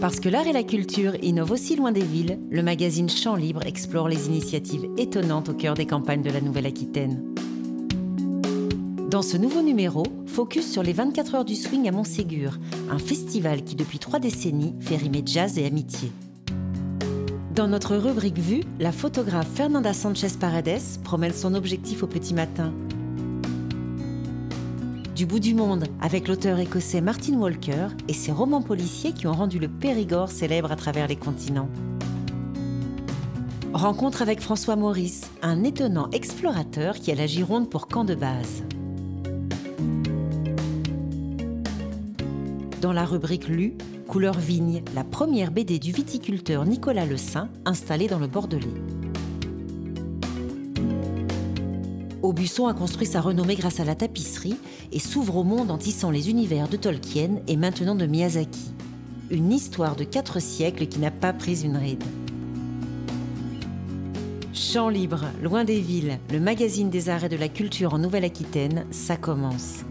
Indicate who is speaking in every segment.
Speaker 1: Parce que l'art et la culture innovent aussi loin des villes, le magazine Chant Libre explore les initiatives étonnantes au cœur des campagnes de la Nouvelle-Aquitaine. Dans ce nouveau numéro, focus sur les 24 heures du swing à Montségur, un festival qui depuis 3 décennies fait rimer jazz et amitié. Dans notre rubrique Vue, la photographe Fernanda Sanchez Paredes promène son objectif au petit matin. Du bout du monde, avec l'auteur écossais Martin Walker et ses romans policiers qui ont rendu le Périgord célèbre à travers les continents. Rencontre avec François Maurice, un étonnant explorateur qui a la Gironde pour camp de base. Dans la rubrique Lue, Couleur Vigne, la première BD du viticulteur Nicolas Le Saint, installé dans le Bordelais. Aubusson a construit sa renommée grâce à la tapisserie et s'ouvre au monde en tissant les univers de Tolkien et maintenant de Miyazaki. Une histoire de 4 siècles qui n'a pas pris une ride. Chant Libre, loin des villes, le magazine des arts et de la culture en Nouvelle-Aquitaine, ça commence.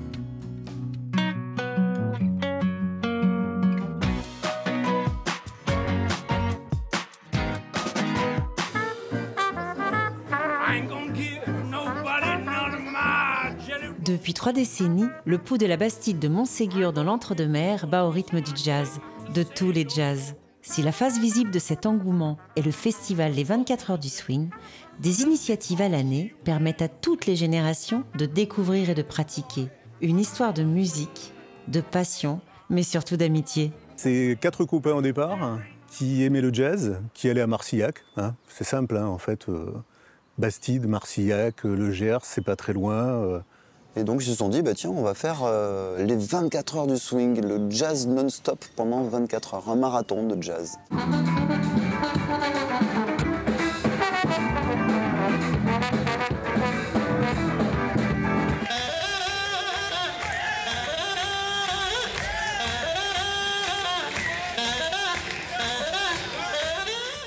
Speaker 1: Depuis 3 décennies, le pouls de la Bastide de Montségur dans l'Entre-deux-Mers bat au rythme du jazz, de tous les jazz. Si la face visible de cet engouement est le festival Les 24 heures du swing, des initiatives à l'année permettent à toutes les générations de découvrir et de pratiquer. Une histoire de musique, de passion, mais surtout d'amitié.
Speaker 2: C'est 4 copains au départ qui aimaient le jazz, qui allaient à Marcillac. C'est simple, en fait. Bastide, Marcillac, le Gers, c'est pas très loin.
Speaker 3: Et donc ils se sont dit, bah tiens, on va faire les 24 heures du swing, le jazz non-stop pendant 24 heures, un marathon de jazz.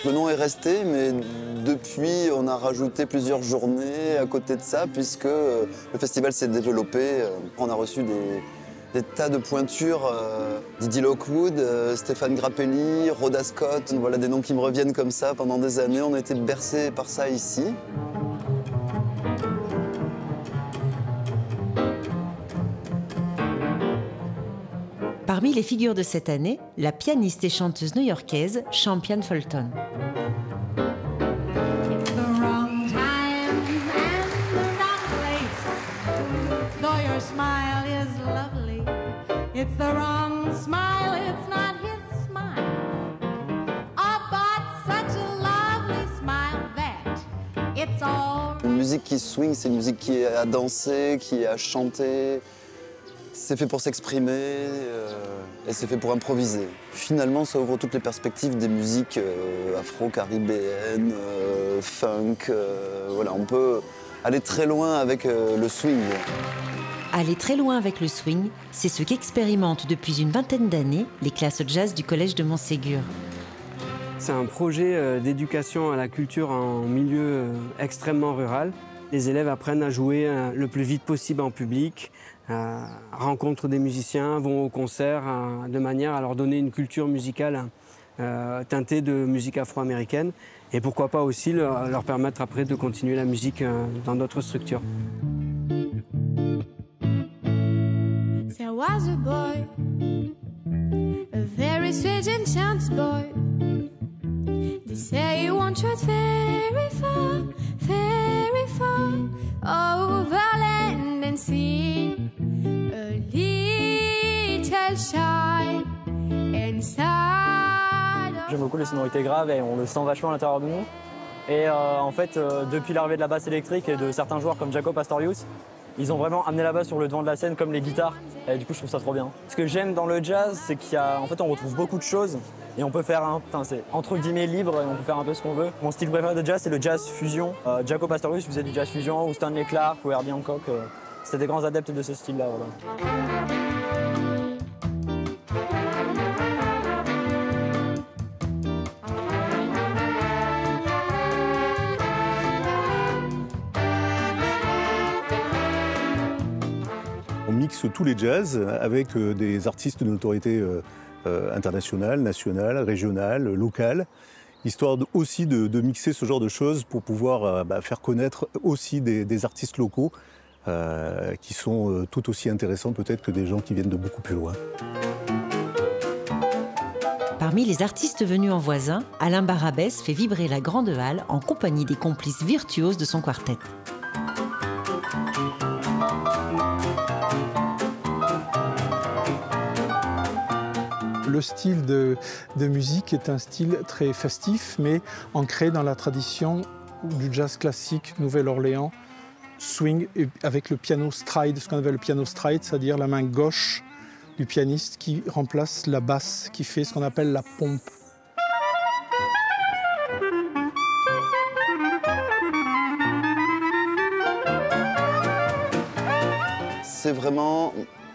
Speaker 3: Le nom est resté, mais depuis, on a rajouté plusieurs journées à côté de ça, puisque le festival s'est développé. On a reçu des tas de pointures. Didi Lockwood, Stéphane Grappelli, Rhoda Scott, voilà des noms qui me reviennent comme ça pendant des années. On a été bercés par ça ici.
Speaker 1: Parmi les figures de cette année, la pianiste et chanteuse new-yorkaise Champion Fulton.
Speaker 3: Une musique qui swing, c'est une musique qui est à danser, qui est à chanter. C'est fait pour s'exprimer et c'est fait pour improviser. Finalement, ça ouvre toutes les perspectives des musiques afro-caribéennes, funk. Voilà, on peut aller très loin avec le swing.
Speaker 1: Aller très loin avec le swing, c'est ce qu'expérimentent depuis une vingtaine d'années les classes jazz du collège de Montségur.
Speaker 4: C'est un projet d'éducation à la culture en milieu extrêmement rural. Les élèves apprennent à jouer le plus vite possible en public, rencontrent des musiciens, vont au concert, de manière à leur donner une culture musicale teintée de musique afro-américaine et pourquoi pas aussi leur permettre après de continuer la musique dans d'autres structures.
Speaker 5: There was a boy, a very strange enchanted boy. They say he wandered very far, over land and sea. A little shy inside.
Speaker 6: J'aime beaucoup les sonorités graves et on le sent vachement à l'intérieur de nous. Et en fait, depuis l'arrivée de la basse électrique et de certains joueurs comme Jaco Pastorius, ils ont vraiment amené la basse sur le devant de la scène comme les guitares. Et du coup, je trouve ça trop bien. Ce que j'aime dans le jazz, c'est qu'en fait, on retrouve beaucoup de choses. Et on peut faire, c'est entre guillemets libre, et on peut faire un peu ce qu'on veut. Mon style préféré de jazz, c'est le jazz fusion. Jaco Pastorius faisait du jazz fusion, ou Stanley Clarke, ou Herbie Hancock. C'était des grands adeptes de ce style-là. Voilà.
Speaker 2: On mixe tous les jazz avec des artistes de notoriété internationales, nationales, régionales, locales, histoire aussi de mixer ce genre de choses pour pouvoir faire connaître aussi des artistes locaux qui sont tout aussi intéressants peut-être que des gens qui viennent de beaucoup plus loin.
Speaker 1: Parmi les artistes venus en voisin, Alain Barabès fait vibrer la grande halle en compagnie des complices virtuoses de son quartet.
Speaker 7: Le style de musique est un style très festif, mais ancré dans la tradition du jazz classique Nouvelle-Orléans, swing, avec le piano stride, ce qu'on appelle le piano stride, c'est-à-dire la main gauche du pianiste qui remplace la basse, qui fait ce qu'on appelle la pompe.
Speaker 3: C'est vraiment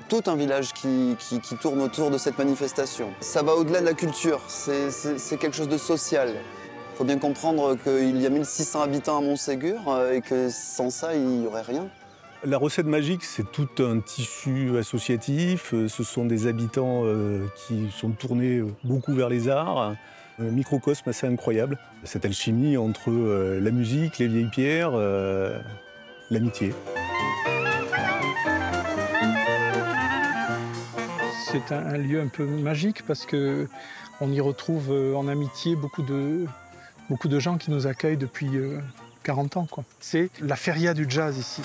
Speaker 3: tout un village qui tourne autour de cette manifestation. Ça va au-delà de la culture, c'est quelque chose de social. Il faut bien comprendre qu'il y a 1600 habitants à Montségur et que sans ça, il n'y aurait rien.
Speaker 2: La recette magique, c'est tout un tissu associatif. Ce sont des habitants qui sont tournés beaucoup vers les arts. Un microcosme assez incroyable. Cette alchimie entre la musique, les vieilles pierres, l'amitié.
Speaker 7: C'est un lieu un peu magique parce qu'on y retrouve en amitié beaucoup de gens qui nous accueillent depuis 40 ans. C'est la feria du jazz ici.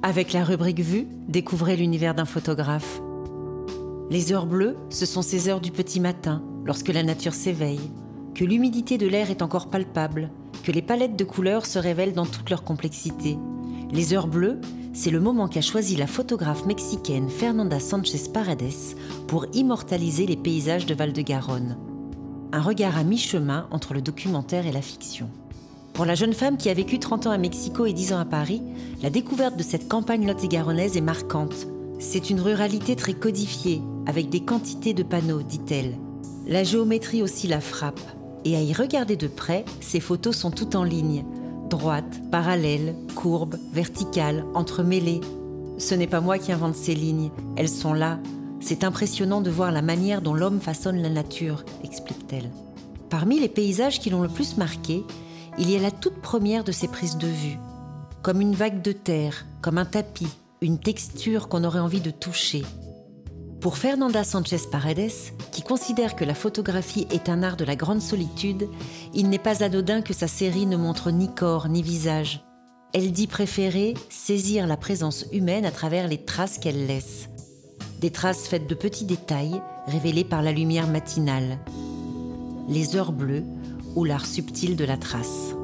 Speaker 1: Avec la rubrique Vue, découvrez l'univers d'un photographe. Les heures bleues, ce sont ces heures du petit matin, lorsque la nature s'éveille, que l'humidité de l'air est encore palpable, que les palettes de couleurs se révèlent dans toute leur complexité. Les heures bleues, c'est le moment qu'a choisi la photographe mexicaine Fernanda Sánchez Paredes pour immortaliser les paysages de Val-de-Garonne. Un regard à mi-chemin entre le documentaire et la fiction. Pour la jeune femme qui a vécu 30 ans à Mexico et 10 ans à Paris, la découverte de cette campagne lot-et-garonnaise est marquante. C'est une ruralité très codifiée, avec des quantités de panneaux, dit-elle. La géométrie aussi la frappe. Et à y regarder de près, ces photos sont toutes en ligne. Droites, parallèles, courbes, verticales, entremêlées. Ce n'est pas moi qui invente ces lignes, elles sont là. C'est impressionnant de voir la manière dont l'homme façonne la nature, explique-t-elle. Parmi les paysages qui l'ont le plus marqué, il y a la toute première de ces prises de vue. Comme une vague de terre, comme un tapis, une texture qu'on aurait envie de toucher. Pour Fernanda Sánchez Paredes, qui considère que la photographie est un art de la grande solitude, il n'est pas anodin que sa série ne montre ni corps ni visage. Elle dit préférer saisir la présence humaine à travers les traces qu'elle laisse. Des traces faites de petits détails, révélés par la lumière matinale. Les heures bleues, ou l'art subtil de la trace.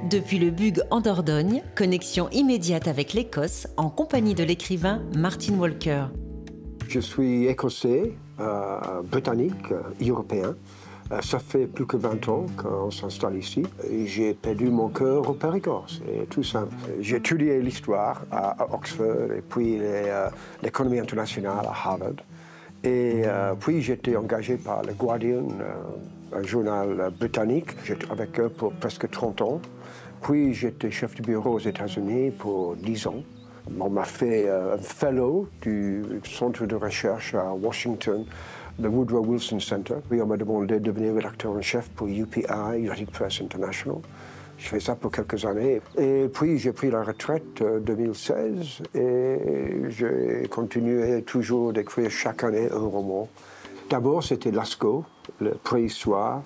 Speaker 1: Depuis le Bug en Dordogne, connexion immédiate avec l'Écosse en compagnie de l'écrivain Martin Walker.
Speaker 8: Je suis écossais, britannique, européen. Ça fait plus que 20 ans qu'on s'installe ici. J'ai perdu mon cœur au Périgord, c'est tout simple. J'ai étudié l'histoire à Oxford et puis l'économie internationale à Harvard. Et puis j'étais engagé par le Guardian, un journal britannique. J'étais avec eux pour presque 30 ans. Puis j'étais chef de bureau aux États-Unis pour 10 ans. On m'a fait un fellow du centre de recherche à Washington, le Woodrow Wilson Center. Puis on m'a demandé de devenir rédacteur en chef pour UPI, United Press International. Je fais ça pour quelques années. Et puis j'ai pris la retraite en 2016 et j'ai continué toujours d'écrire chaque année un roman. D'abord c'était Lascaux, le préhistoire,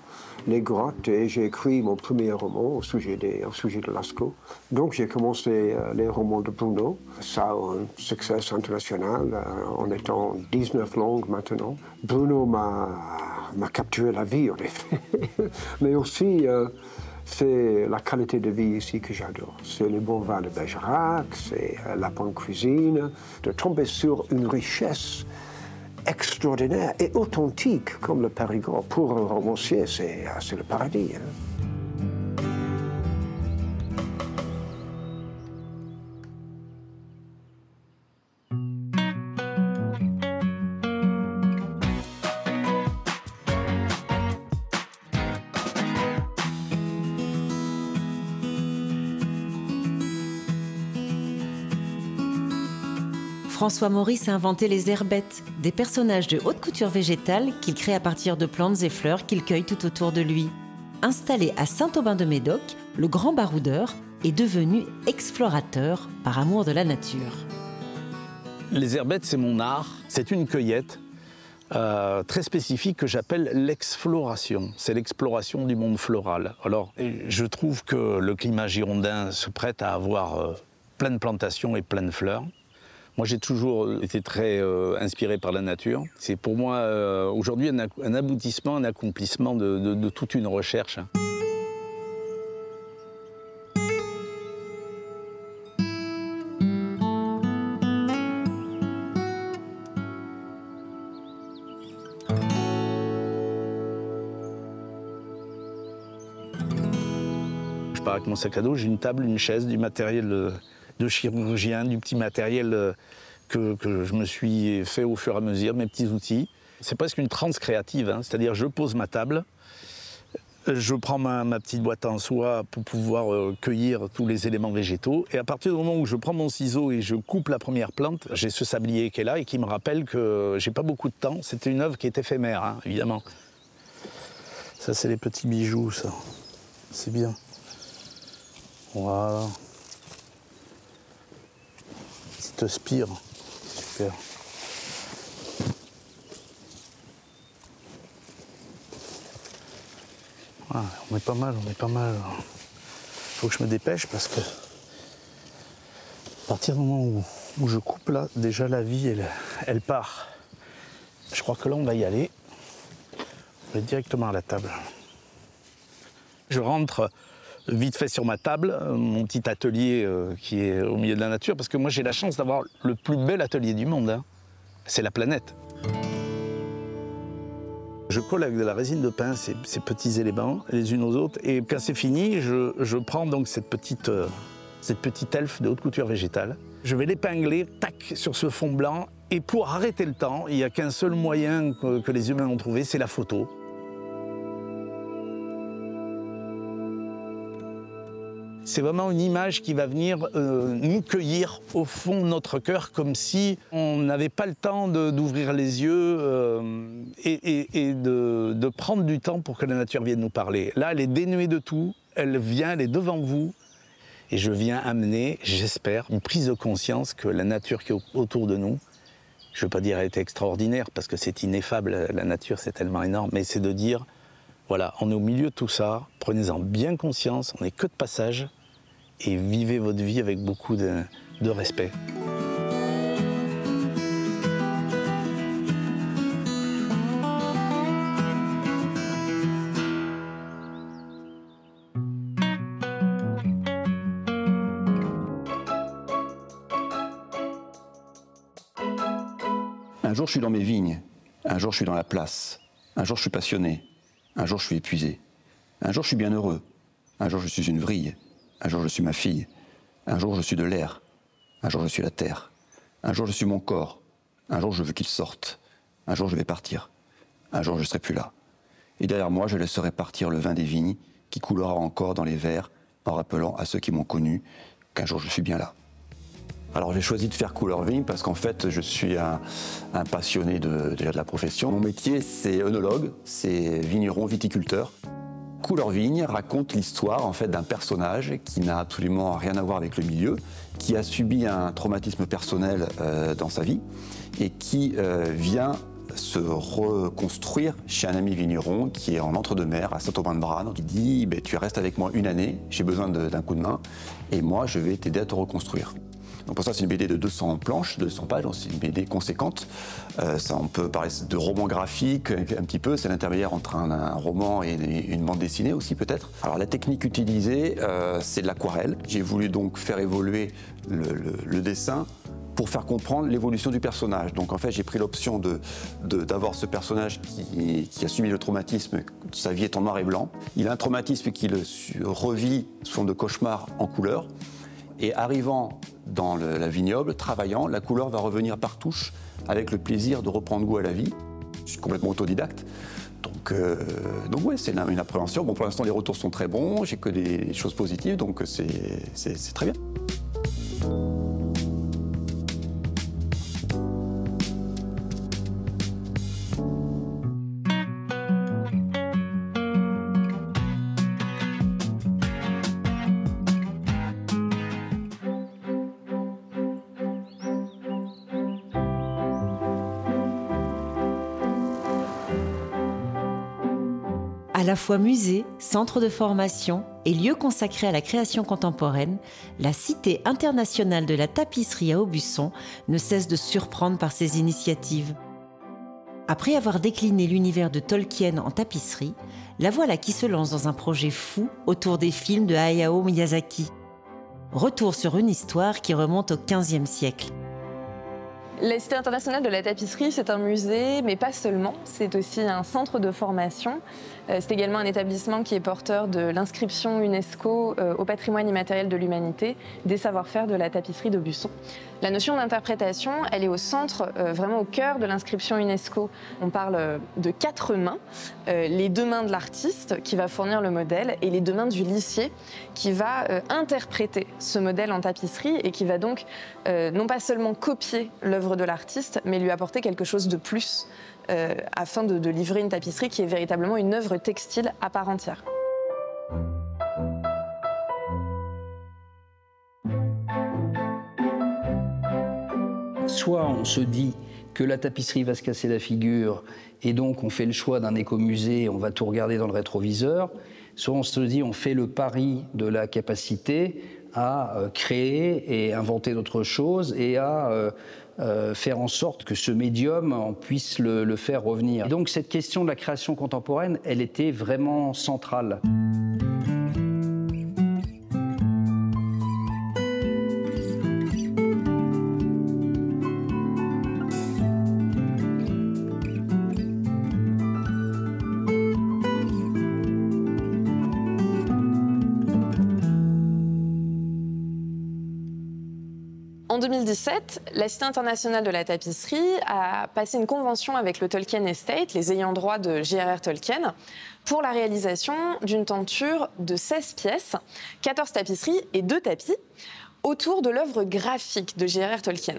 Speaker 8: les grottes, et j'ai écrit mon premier roman au sujet de Lascaux. Donc j'ai commencé les romans de Bruno. Ça a un succès international en étant 19 langues maintenant. Bruno m'a capturé la vie en effet, mais aussi c'est la qualité de vie ici que j'adore. C'est le bon vin de Bergerac, c'est la bonne cuisine. De tomber sur une richesse extraordinaire et authentique comme le Périgord. Pour un romancier, c'est le paradis. Hein.
Speaker 1: François Maurice a inventé les herbettes, des personnages de haute couture végétale qu'il crée à partir de plantes et fleurs qu'il cueille tout autour de lui. Installé à Saint-Aubin-de-Médoc, le grand baroudeur est devenu explorateur par amour de la nature.
Speaker 9: Les herbettes, c'est mon art. C'est une cueillette très spécifique que j'appelle l'exfloration. C'est l'exploration du monde floral. Alors, je trouve que le climat girondin se prête à avoir plein de plantations et plein de fleurs. Moi, j'ai toujours été très inspiré par la nature. C'est pour moi aujourd'hui un aboutissement, un accomplissement de toute une recherche. Je pars avec mon sac à dos, j'ai une table, une chaise, du matériel de chirurgien, du petit matériel que je me suis fait au fur et à mesure, mes petits outils. C'est presque une transe créative, hein. C'est-à-dire je pose ma table, je prends ma petite boîte en soie pour pouvoir cueillir tous les éléments végétaux, et à partir du moment où je prends mon ciseau et je coupe la première plante, j'ai ce sablier qui est là et qui me rappelle que j'ai pas beaucoup de temps. C'était une œuvre qui est éphémère, hein, évidemment. Ça, c'est les petits bijoux, ça. C'est bien. Voilà. Petite spire. Super. Ah, on est pas mal, on est pas mal. Faut que je me dépêche parce que à partir du moment où je coupe là, déjà la vie elle part. Je crois que là on va y aller. On va directement à la table. Je rentre vite fait sur ma table, mon petit atelier qui est au milieu de la nature, parce que moi j'ai la chance d'avoir le plus bel atelier du monde, hein. C'est la planète. Je colle avec de la résine de pin ces petits éléments les unes aux autres, et quand c'est fini, je prends donc cette petite elfe de haute couture végétale. Je vais l'épingler, tac, sur ce fond blanc, et pour arrêter le temps, il n'y a qu'un seul moyen que les humains ont trouvé, c'est la photo. C'est vraiment une image qui va venir nous cueillir au fond de notre cœur, comme si on n'avait pas le temps d'ouvrir les yeux et de prendre du temps pour que la nature vienne nous parler. Là, elle est dénuée de tout, elle vient, elle est devant vous, et je viens amener, j'espère, une prise de conscience que la nature qui est autour de nous, je ne veux pas dire elle est extraordinaire, parce que c'est ineffable, la nature c'est tellement énorme, mais c'est de dire, voilà, on est au milieu de tout ça, prenez-en bien conscience, on n'est que de passage, et vivez votre vie avec beaucoup de respect.
Speaker 10: Un jour, je suis dans mes vignes. Un jour, je suis dans la place. Un jour, je suis passionné. Un jour, je suis épuisé. Un jour, je suis bien heureux. Un jour, je suis une vrille. Un jour, je suis ma fille. Un jour, je suis de l'air. Un jour, je suis la terre. Un jour, je suis mon corps. Un jour, je veux qu'il sorte. Un jour, je vais partir. Un jour, je ne serai plus là. Et derrière moi, je laisserai partir le vin des vignes qui coulera encore dans les verres en rappelant à ceux qui m'ont connu qu'un jour, je suis bien là. Alors j'ai choisi de faire Couleur Vigne parce qu'en fait je suis un passionné déjà de la profession. Mon métier c'est œnologue, c'est vigneron, viticulteur. Couleur Vigne raconte l'histoire en fait d'un personnage qui n'a absolument rien à voir avec le milieu, qui a subi un traumatisme personnel dans sa vie et qui vient se reconstruire chez un ami vigneron qui est en entre-deux-mers à Saint-Aubin-de-Brane, qui dit tu restes avec moi une année, j'ai besoin d'un coup de main et moi je vais t'aider à te reconstruire. Donc pour ça, c'est une BD de 200 planches, 200 pages, c'est une BD conséquente. Ça, on peut parler de roman graphique un petit peu, c'est l'intermédiaire entre un roman et une bande dessinée aussi peut-être. Alors la technique utilisée, c'est de l'aquarelle. J'ai voulu donc faire évoluer le dessin pour faire comprendre l'évolution du personnage. Donc en fait, j'ai pris l'option d'avoir ce personnage qui a subi le traumatisme, sa vie est en noir et blanc. Il a un traumatisme qu'il revit sous forme de cauchemar en couleur. Et arrivant dans la vignoble, travaillant, la couleur va revenir par touche avec le plaisir de reprendre goût à la vie. Je suis complètement autodidacte. Donc ouais, c'est une appréhension. Bon, pour l'instant, les retours sont très bons, j'ai que des choses positives, donc c'est très bien.
Speaker 1: À la fois musée, centre de formation et lieu consacré à la création contemporaine, la Cité internationale de la tapisserie à Aubusson ne cesse de surprendre par ses initiatives. Après avoir décliné l'univers de Tolkien en tapisserie, la voilà qui se lance dans un projet fou autour des films de Hayao Miyazaki. Retour sur une histoire qui remonte au XVe siècle.
Speaker 11: La Cité internationale de la tapisserie, c'est un musée, mais pas seulement. C'est aussi un centre de formation. C'est également un établissement qui est porteur de l'inscription UNESCO au patrimoine immatériel de l'humanité des savoir-faire de la tapisserie d'Aubusson. La notion d'interprétation, elle est au centre, vraiment au cœur de l'inscription UNESCO. On parle de 4 mains, les 2 mains de l'artiste qui va fournir le modèle et les 2 mains du lissier qui va interpréter ce modèle en tapisserie et qui va donc non pas seulement copier l'œuvre de l'artiste, mais lui apporter quelque chose de plus afin de livrer une tapisserie qui est véritablement une œuvre textile à part entière.
Speaker 12: Soit on se dit que la tapisserie va se casser la figure et donc on fait le choix d'un écomusée, on va tout regarder dans le rétroviseur, soit on se dit on fait le pari de la capacité à créer et inventer d'autres choses et à faire en sorte que ce médium, on puisse le faire revenir. Et donc cette question de la création contemporaine, elle était vraiment centrale.
Speaker 11: En 2017, la Cité internationale de la tapisserie a passé une convention avec le Tolkien Estate, les ayants droit de J.R.R. Tolkien, pour la réalisation d'une tenture de 16 pièces, 14 tapisseries et 2 tapis, autour de l'œuvre graphique de J.R.R. Tolkien.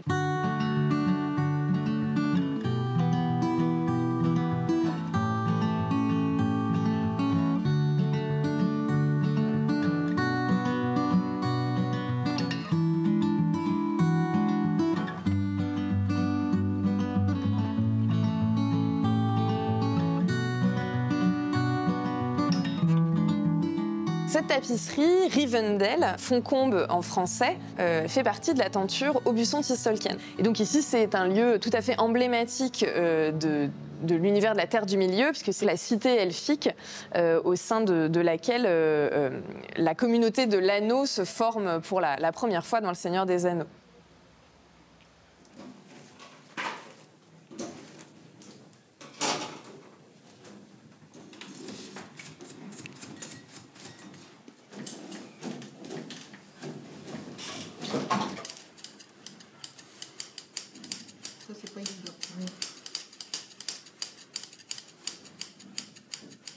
Speaker 11: Cette tapisserie, Rivendell, Foncombe en français, fait partie de la tenture Aubusson-Tolkien. Et donc ici, c'est un lieu tout à fait emblématique de l'univers de la Terre du Milieu, puisque c'est la cité elfique au sein de laquelle la communauté de l'anneau se forme pour la première fois dans Le Seigneur des Anneaux.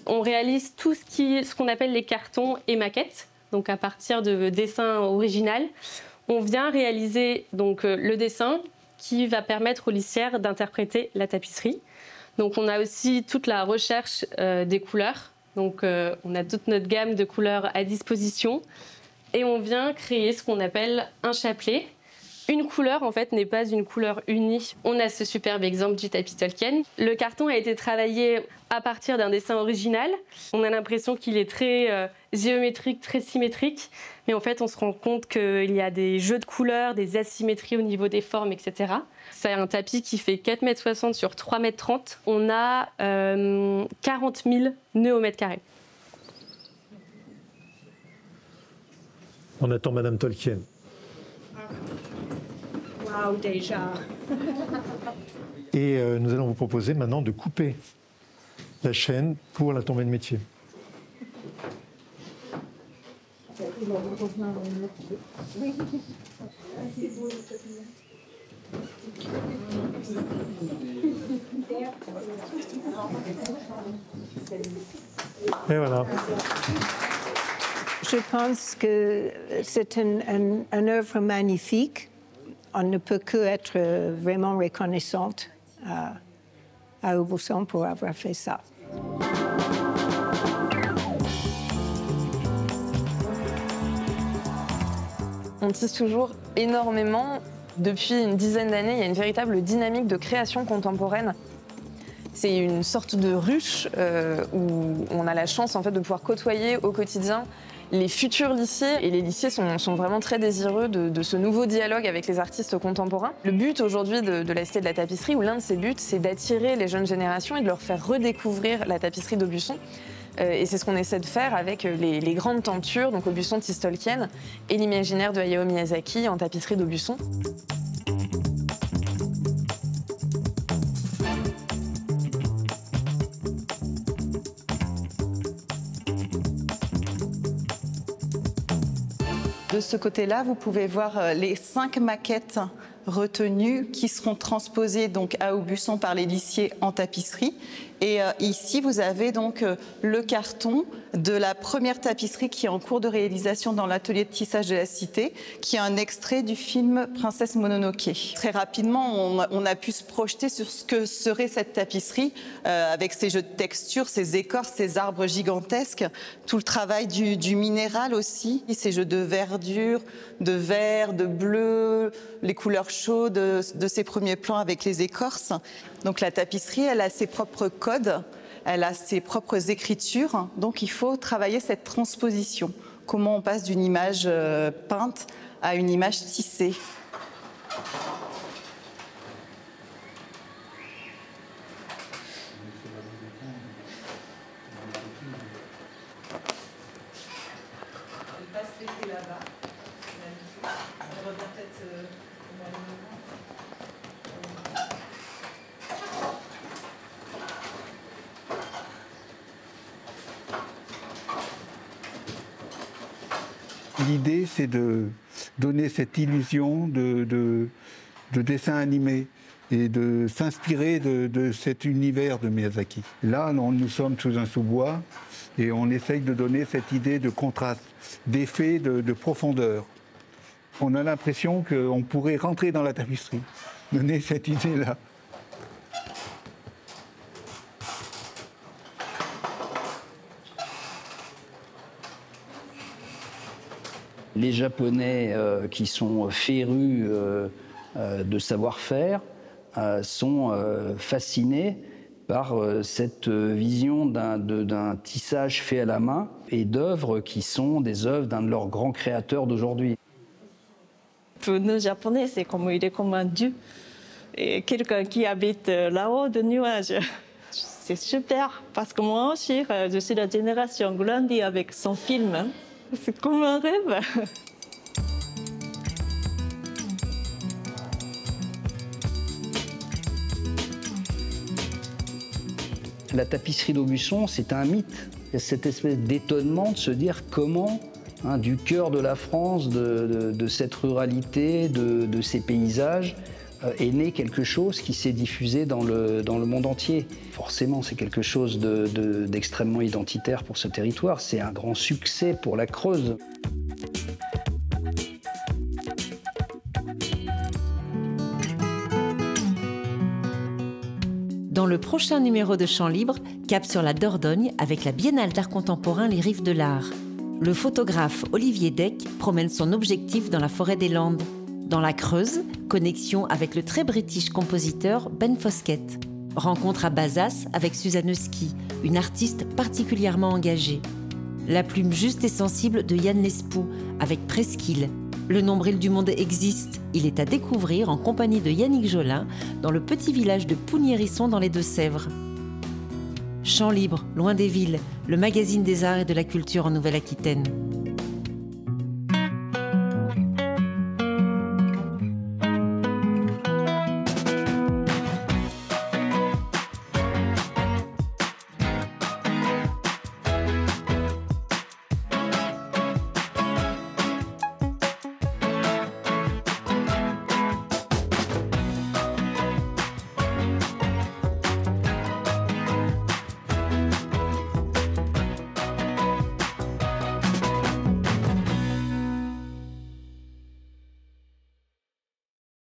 Speaker 13: On réalise tout ce qu'on appelle les cartons et maquettes, donc à partir de dessins originaux. On vient réaliser donc le dessin qui va permettre aux lissières d'interpréter la tapisserie. Donc on a aussi toute la recherche des couleurs. Donc on a toute notre gamme de couleurs à disposition et on vient créer ce qu'on appelle un chapelet. Une couleur, en fait, n'est pas une couleur unie. On a ce superbe exemple du tapis Tolkien. Le carton a été travaillé à partir d'un dessin original. On a l'impression qu'il est très géométrique, très symétrique. Mais en fait, on se rend compte qu'il y a des jeux de couleurs, des asymétries au niveau des formes, etc. C'est un tapis qui fait 4,60 m sur 3,30 m. On a 40 000 nœuds au mètre carré.
Speaker 14: On attend Madame Tolkien. Wow, déjà.
Speaker 15: Et nous allons vous proposer maintenant de couper la chaîne pour la tombée de métier. Et voilà.
Speaker 14: Je pense que c'est une œuvre magnifique. On ne peut que être vraiment reconnaissante à Aubusson pour avoir fait ça.
Speaker 11: On tisse toujours énormément. Depuis une dizaine d'années, il y a une véritable dynamique de création contemporaine. C'est une sorte de ruche où on a la chance en fait, de pouvoir côtoyer au quotidien les futurs lissiers. Et les lissiers sont vraiment très désireux de ce nouveau dialogue avec les artistes contemporains. Le but aujourd'hui de la Cité de la Tapisserie, ou l'un de ses buts, c'est d'attirer les jeunes générations et de leur faire redécouvrir la tapisserie d'Aubusson. Et c'est ce qu'on essaie de faire avec les grandes tentures, donc Aubusson Tisse Tolkien, et l'imaginaire de Hayao Miyazaki en tapisserie d'Aubusson.
Speaker 16: De ce côté-là, vous pouvez voir les 5 maquettes retenues qui seront transposées donc à Aubusson par les lissiers en tapisserie. Et ici, vous avez donc le carton de la première tapisserie qui est en cours de réalisation dans l'atelier de tissage de la Cité, qui est un extrait du film Princesse Mononoke. Très rapidement, on a pu se projeter sur ce que serait cette tapisserie, avec ses jeux de texture, ses écorces, ses arbres gigantesques, tout le travail du minéral aussi, ces jeux de verdure, de vert, de bleu, les couleurs chaudes de ces premiers plans avec les écorces. Donc la tapisserie, elle a ses propres codes, elle a ses propres écritures, donc il faut travailler cette transposition. Comment on passe d'une image peinte à une image tissée. Elle passe l'été là-bas, elle revient peut-être au mois de novembre.
Speaker 17: L'idée, c'est de donner cette illusion de dessin animé et de s'inspirer de cet univers de Miyazaki. Là, nous sommes sous un sous-bois et on essaye de donner cette idée de contraste, d'effet, de profondeur. On a l'impression qu'on pourrait rentrer dans la tapisserie, donner cette idée-là.
Speaker 12: Les Japonais qui sont férus de savoir-faire sont fascinés par cette vision d'un tissage fait à la main et d'œuvres qui sont des œuvres d'un de leurs grands créateurs d'aujourd'hui.
Speaker 18: Pour nous, Japonais, il est comme un dieu. Et quelqu'un qui habite là-haut de nuages. C'est super, parce que moi aussi, je suis la génération grandie avec son film. C'est comme un rêve.
Speaker 12: La tapisserie d'Aubusson, c'est un mythe. Il y a cette espèce d'étonnement de se dire comment, du cœur de la France, de cette ruralité, de ces paysages, est né quelque chose qui s'est diffusé dans le monde entier. Forcément, c'est quelque chose d'extrêmement identitaire pour ce territoire. C'est un grand succès pour la Creuse.
Speaker 1: Dans le prochain numéro de Champs Libres, cap sur la Dordogne avec la Biennale d'art contemporain Les Rives de l'Art. Le photographe Olivier Deck promène son objectif dans la forêt des Landes. Dans la Creuse, connexion avec le très british compositeur Ben Foskett. Rencontre à Bazas avec Suzanne Ski, une artiste particulièrement engagée. La plume juste et sensible de Yann Lespoux avec Presqu'île. Le nombril du monde existe. Il est à découvrir en compagnie de Yannick Jolin dans le petit village de Pougnérisson dans les Deux-Sèvres. Champs Libres, loin des villes, le magazine des arts et de la culture en Nouvelle-Aquitaine.